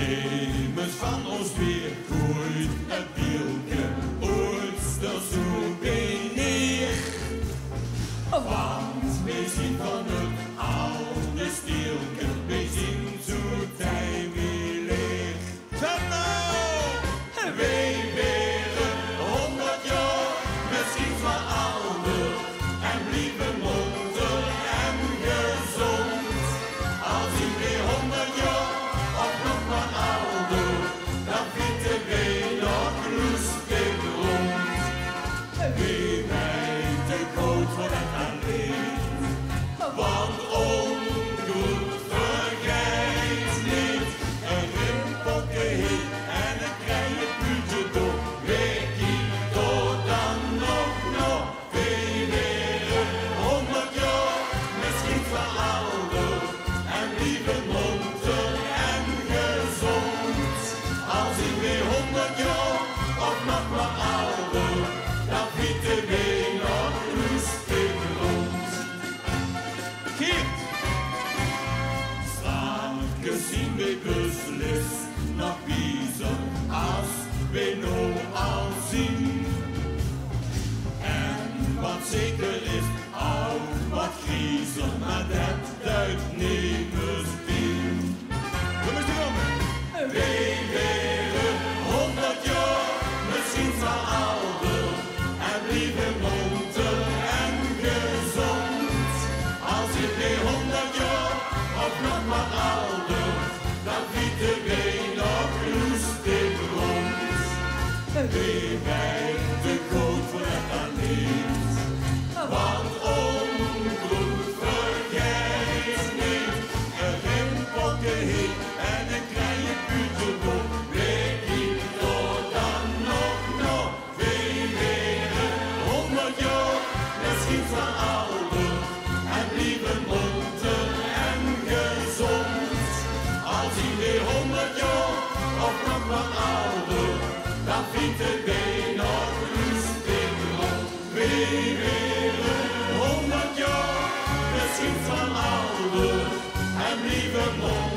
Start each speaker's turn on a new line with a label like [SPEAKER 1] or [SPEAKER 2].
[SPEAKER 1] neem eens van ons weer, groeit het wielke ooit er zo neer. Want wij zien van het oude stielke, wij zien zo tijd weer leeg. Zeg nou! Wij willen 100 jaar, misschien wel ouder, en blijven monter en gezond. Als ik weer 100 jaar of nog maar ouder, dan vinden wij nog lustig rond. Wie mij te groot voor het alleen, want ongoed vergeet niet. Een rimpelke heen en een kleine puntje door. Weet je tot dan nog weer 100 jaar, misschien wel ouder, en blijven monter en gezond. Als ik weer 100 jaar of nog maar ouder, dan vinden wij nog lustig rond. Geert! Straks zien wij beslist nog beter als wij nou al zien. En wat zeker is, ook wat griezer, maar dat duidt nemens bien. Kom eens erom! Wij willen 100 jaar, misschien wel ouder, en blijven monter en gezond. Als ik weer 100 jaar of nog maar ouder, dan vinden wij nog lustig rond. Wie mij te groot voor het alleen, want ongroet vergeet niet. Een rimpelke heen en een kleine puntje door. Weet je tot dan nog weer 100 jaar, misschien wel ouder, en blijven monter en gezond. Als ik weer 100 jaar of nog wat ouder, dan vinden wij nog lustig rond. Weer 100 jaar, misschien wel ouder, en blijven monter